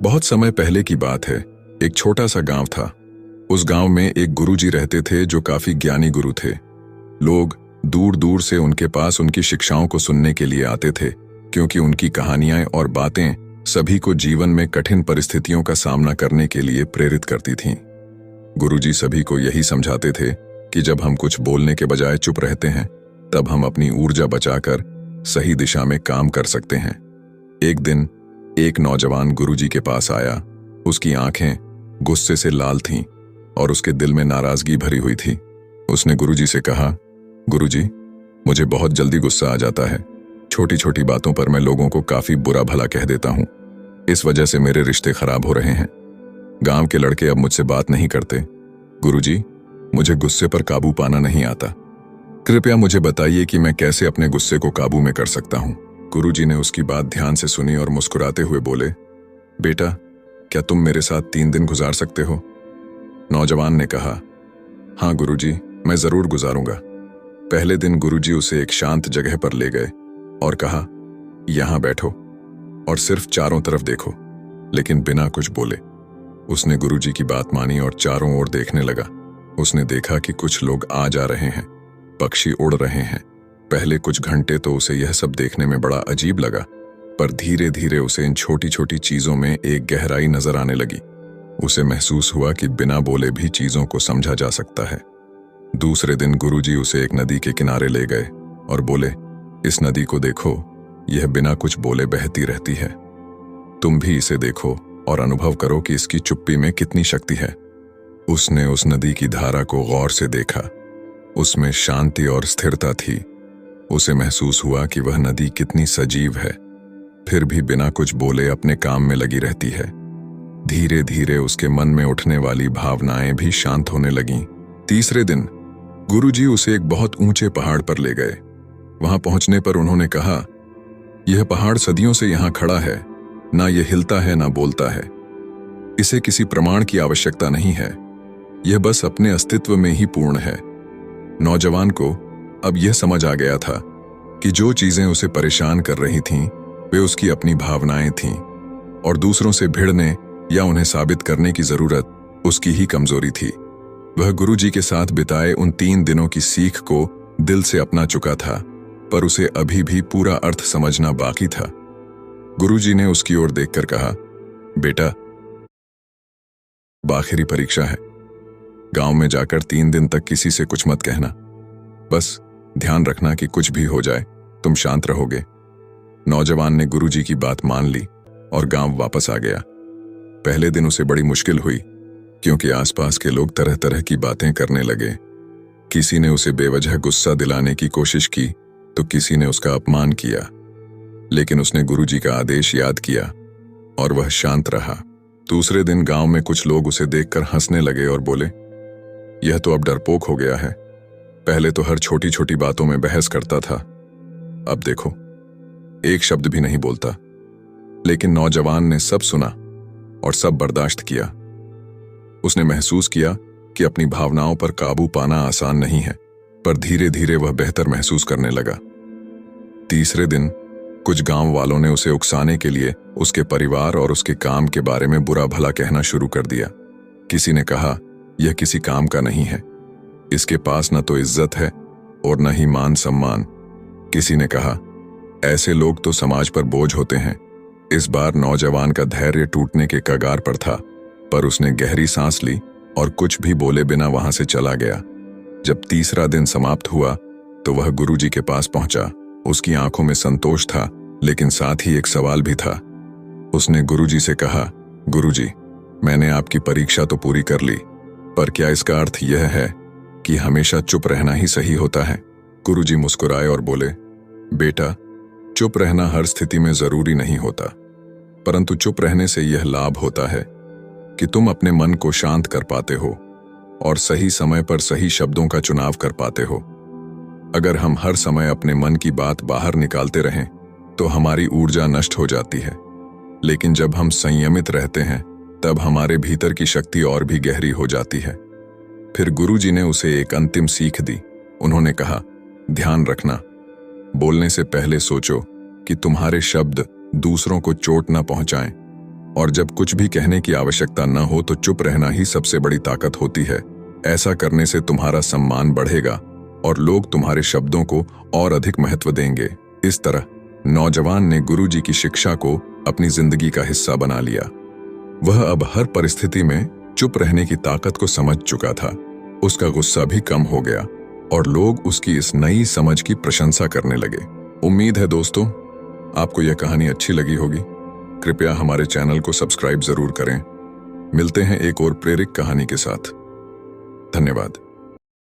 बहुत समय पहले की बात है। एक छोटा सा गांव था। उस गांव में एक गुरुजी रहते थे जो काफी ज्ञानी गुरु थे। लोग दूर दूर से उनके पास उनकी शिक्षाओं को सुनने के लिए आते थे, क्योंकि उनकी कहानियां और बातें सभी को जीवन में कठिन परिस्थितियों का सामना करने के लिए प्रेरित करती थीं। गुरुजी सभी को यही समझाते थे कि जब हम कुछ बोलने के बजाय चुप रहते हैं, तब हम अपनी ऊर्जा बचाकर सही दिशा में काम कर सकते हैं। एक दिन एक नौजवान गुरुजी के पास आया। उसकी आंखें गुस्से से लाल थीं और उसके दिल में नाराजगी भरी हुई थी। उसने गुरुजी से कहा, गुरुजी, मुझे बहुत जल्दी गुस्सा आ जाता है। छोटी छोटी बातों पर मैं लोगों को काफी बुरा भला कह देता हूं। इस वजह से मेरे रिश्ते खराब हो रहे हैं। गांव के लड़के अब मुझसे बात नहीं करते। गुरुजी, मुझे गुस्से पर काबू पाना नहीं आता। कृपया मुझे बताइए कि मैं कैसे अपने गुस्से को काबू में कर सकता हूं। गुरुजी ने उसकी बात ध्यान से सुनी और मुस्कुराते हुए बोले, बेटा, क्या तुम मेरे साथ 3 दिन गुजार सकते हो? नौजवान ने कहा, हाँ गुरुजी, मैं जरूर गुजारूंगा। पहले दिन गुरुजी उसे एक शांत जगह पर ले गए और कहा, यहां बैठो और सिर्फ चारों तरफ देखो, लेकिन बिना कुछ बोले। उसने गुरुजी की बात मानी और चारों ओर देखने लगा। उसने देखा कि कुछ लोग आ जा रहे हैं, पक्षी उड़ रहे हैं। पहले कुछ घंटे तो उसे यह सब देखने में बड़ा अजीब लगा, पर धीरे धीरे उसे इन छोटी छोटी चीजों में एक गहराई नजर आने लगी। उसे महसूस हुआ कि बिना बोले भी चीजों को समझा जा सकता है। दूसरे दिन गुरुजी उसे एक नदी के किनारे ले गए और बोले, इस नदी को देखो, यह बिना कुछ बोले बहती रहती है। तुम भी इसे देखो और अनुभव करो कि इसकी चुप्पी में कितनी शक्ति है। उसने उस नदी की धारा को गौर से देखा। उसमें शांति और स्थिरता थी। उसे महसूस हुआ कि वह नदी कितनी सजीव है, फिर भी बिना कुछ बोले अपने काम में लगी रहती है। धीरे धीरे उसके मन में उठने वाली भावनाएं भी शांत होने लगीं। तीसरे दिन गुरुजी उसे एक बहुत ऊंचे पहाड़ पर ले गए। वहां पहुंचने पर उन्होंने कहा, यह पहाड़ सदियों से यहां खड़ा है, ना यह हिलता है ना बोलता है। इसे किसी प्रमाण की आवश्यकता नहीं है, यह बस अपने अस्तित्व में ही पूर्ण है। नौजवान को अब यह समझ आ गया था कि जो चीजें उसे परेशान कर रही थीं, वे उसकी अपनी भावनाएं थीं और दूसरों से भिड़ने या उन्हें साबित करने की जरूरत उसकी ही कमजोरी थी। वह गुरुजी के साथ बिताए उन 3 दिनों की सीख को दिल से अपना चुका था, पर उसे अभी भी पूरा अर्थ समझना बाकी था। गुरुजी ने उसकी ओर देखकर कहा, बेटा, आखिरी परीक्षा है। गांव में जाकर 3 दिन तक किसी से कुछ मत कहना। बस ध्यान रखना कि कुछ भी हो जाए, तुम शांत रहोगे। नौजवान ने गुरुजी की बात मान ली और गांव वापस आ गया। पहले दिन उसे बड़ी मुश्किल हुई, क्योंकि आसपास के लोग तरह तरह की बातें करने लगे। किसी ने उसे बेवजह गुस्सा दिलाने की कोशिश की तो किसी ने उसका अपमान किया, लेकिन उसने गुरुजी का आदेश याद किया और वह शांत रहा। दूसरे दिन गांव में कुछ लोग उसे देखकर हंसने लगे और बोले, यह तो अब डरपोक हो गया है। पहले तो हर छोटी छोटी बातों में बहस करता था, अब देखो एक शब्द भी नहीं बोलता। लेकिन नौजवान ने सब सुना और सब बर्दाश्त किया। उसने महसूस किया कि अपनी भावनाओं पर काबू पाना आसान नहीं है, पर धीरे धीरे वह बेहतर महसूस करने लगा। तीसरे दिन कुछ गांव वालों ने उसे उकसाने के लिए उसके परिवार और उसके काम के बारे में बुरा भला कहना शुरू कर दिया। किसी ने कहा, यह किसी काम का नहीं है, इसके पास न तो इज्जत है और न ही मान सम्मान। किसी ने कहा, ऐसे लोग तो समाज पर बोझ होते हैं। इस बार नौजवान का धैर्य टूटने के कगार पर था, पर उसने गहरी सांस ली और कुछ भी बोले बिना वहां से चला गया। जब तीसरा दिन समाप्त हुआ तो वह गुरुजी के पास पहुंचा। उसकी आंखों में संतोष था, लेकिन साथ ही एक सवाल भी था। उसने गुरुजी से कहा, गुरुजी, मैंने आपकी परीक्षा तो पूरी कर ली, पर क्या इसका अर्थ यह है कि हमेशा चुप रहना ही सही होता है? गुरुजी मुस्कुराए और बोले, बेटा, चुप रहना हर स्थिति में जरूरी नहीं होता, परंतु चुप रहने से यह लाभ होता है कि तुम अपने मन को शांत कर पाते हो और सही समय पर सही शब्दों का चुनाव कर पाते हो। अगर हम हर समय अपने मन की बात बाहर निकालते रहें तो हमारी ऊर्जा नष्ट हो जाती है, लेकिन जब हम संयमित रहते हैं तब हमारे भीतर की शक्ति और भी गहरी हो जाती है। फिर गुरुजी ने उसे एक अंतिम सीख दी। उन्होंने कहा, ध्यान रखना, बोलने से पहले सोचो कि तुम्हारे शब्द दूसरों को चोट न पहुंचाएं। और जब कुछ भी कहने की आवश्यकता न हो तो चुप रहना ही सबसे बड़ी ताकत होती है। ऐसा करने से तुम्हारा सम्मान बढ़ेगा और लोग तुम्हारे शब्दों को और अधिक महत्व देंगे। इस तरह नौजवान ने गुरुजी की शिक्षा को अपनी जिंदगी का हिस्सा बना लिया। वह अब हर परिस्थिति में चुप रहने की ताकत को समझ चुका था। उसका गुस्सा भी कम हो गया और लोग उसकी इस नई समझ की प्रशंसा करने लगे। उम्मीद है दोस्तों, आपको यह कहानी अच्छी लगी होगी। कृपया हमारे चैनल को सब्सक्राइब जरूर करें। मिलते हैं एक और प्रेरक कहानी के साथ। धन्यवाद।